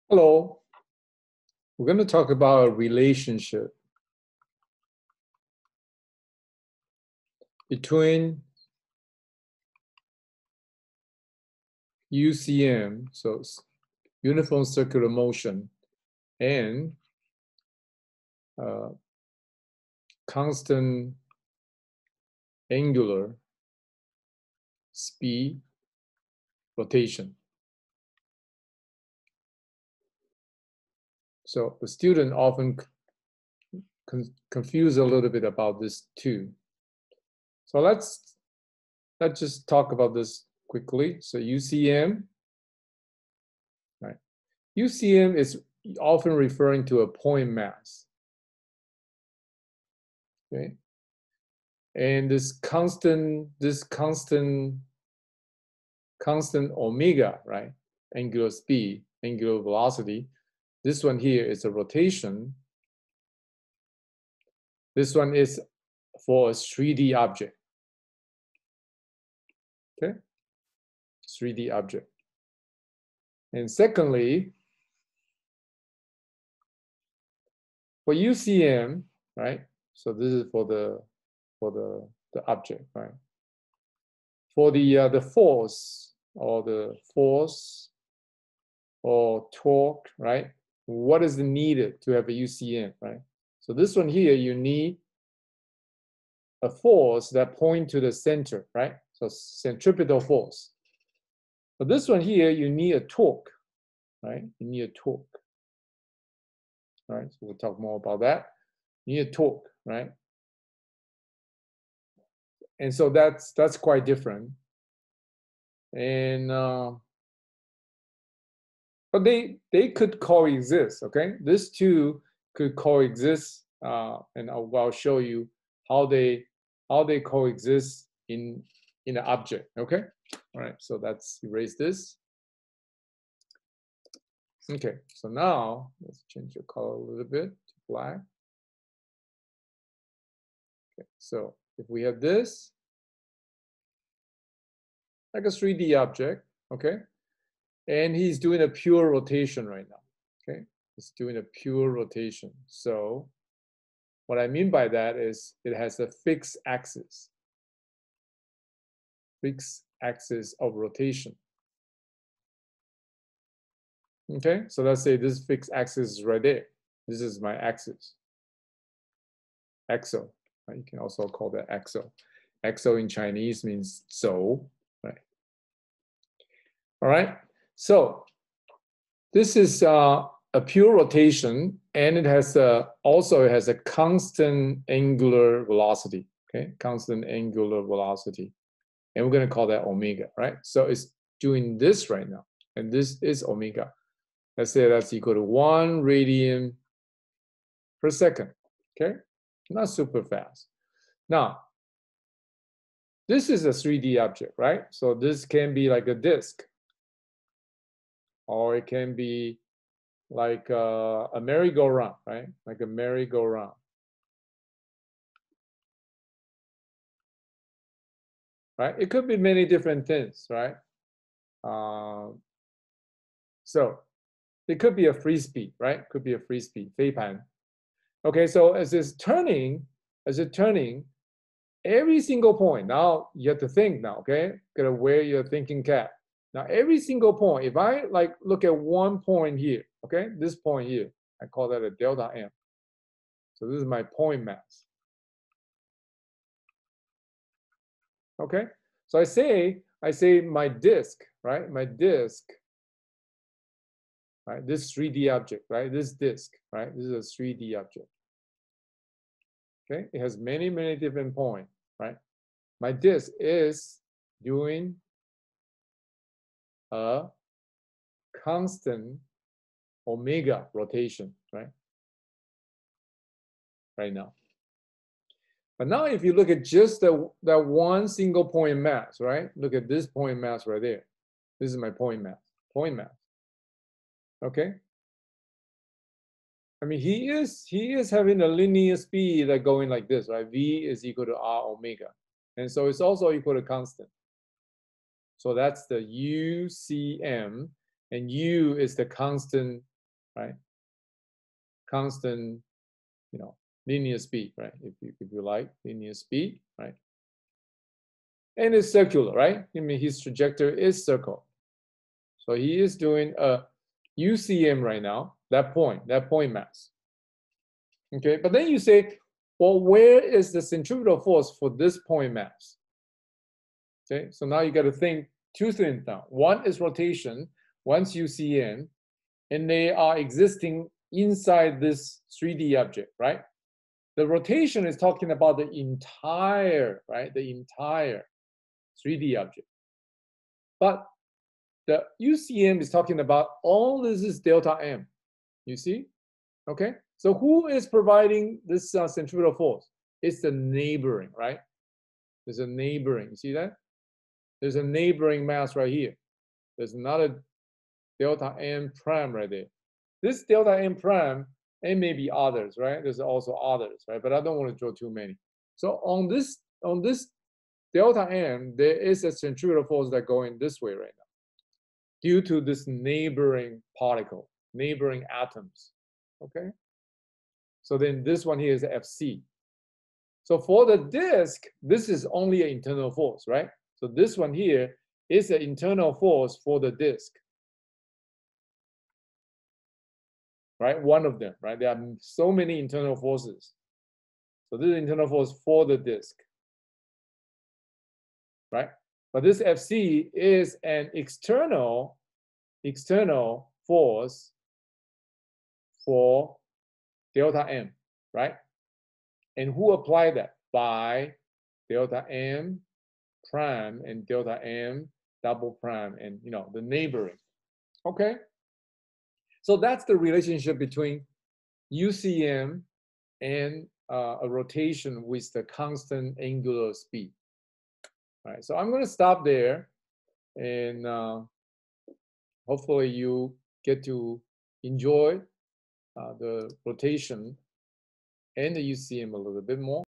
Hello, we're going to talk about a relationship between UCM, so uniform circular motion, and constant angular speed rotation. So the student often confuse a little bit about this too. So let's just talk about this quickly. So UCM, right? UCM is often referring to a point mass. Okay, and this constant omega, right? Angular speed, angular velocity. This one here is a rotation. This one is for a 3D object. Okay, 3D object. And secondly, for UCM, right? So this is for the object, right? For the force or torque, right? What is needed to have a UCM, right? So this one here, you need a force that point to the center, right? So centripetal force. But this one here, you need a torque, right? You need a torque, right? So we'll talk more about that. You need a torque, right? And so that's quite different. And but they could coexist, okay? These two could coexist, and I'll show you how they coexist in an object, okay? All right, so let's erase this. Okay, so now let's change the color a little bit to black. Okay, so if we have this, like a 3D object, okay? And he's doing a pure rotation right now, okay? He's doing a pure rotation. So what I mean by that is it has a fixed axis of rotation. Okay, so let's say this fixed axis is right there. This is my axis. Axle, right? You can also call that axle. Axle in Chinese means so, right? All right, so this is a pure rotation, and it has also has a constant angular velocity, okay? Constant angular velocity. And we're going to call that omega, right? So it's doing this right now, and this is omega. Let's say that's equal to 1 radian per second, okay? Not super fast. Now, this is a 3D object, right? So this can be like a disk, or it can be like a merry-go-round, right? Like a merry-go-round. Right? It could be many different things, right? So it could be a free speed, right? Could be a free speed, 飞盘. Okay, so as it's turning, every single point, now you have to think now, okay? Gotta wear your thinking cap. Now every single point, if I like look at one point here, okay? This point here, I call that a delta M. So this is my point mass. Okay, so I say my disk, right? My disk, right? This 3D object, right? This disk, right? This is a 3D object. Okay, it has many different points, right? My disk is doing a constant omega rotation, right? Right now. But now if you look at just that one single point mass, right? Look at this point mass right there. This is my point mass. Okay? I mean, he is having a linear speed that going like this, right? V is equal to R omega. And so it's also equal to constant. So that's the UCM, and U is the constant right? Constant, linear speed, right? If you like linear speed, right? And it's circular, right? I mean, his trajectory is circle. So he is doing a UCM right now, that point mass. Okay, but then you say, well, where is the centrifugal force for this point mass? Okay, so now you got to think two things now. One is rotation, one's UCM, and they are existing inside this 3D object, right? The rotation is talking about the entire, right? The entire 3D object. But the UCM is talking about all this is delta M. You see? Okay? So who is providing this centrifugal force? It's the neighboring, right? There's a neighboring. You see that? There's a neighboring mass right here. There's another delta M prime right there. This delta M prime, and maybe others, right? There's also others, right? But I don't want to draw too many. So on this delta M, there is a centrifugal force that going this way right now, due to this neighboring particle, neighboring atoms. Okay. So then this one here is Fc. So for the disk, this is only an internal force, right? So this one here is an internal force for the disk. Right? One of them, right? There are so many internal forces. So this is internal force for the disk, right? But this Fc is an external force for delta M, right? And who applied that? By delta M prime and delta M double prime and the neighboring. Okay? So that's the relationship between UCM and a rotation with the constant angular speed. All right, so I'm going to stop there, and hopefully you get to enjoy the rotation and the UCM a little bit more.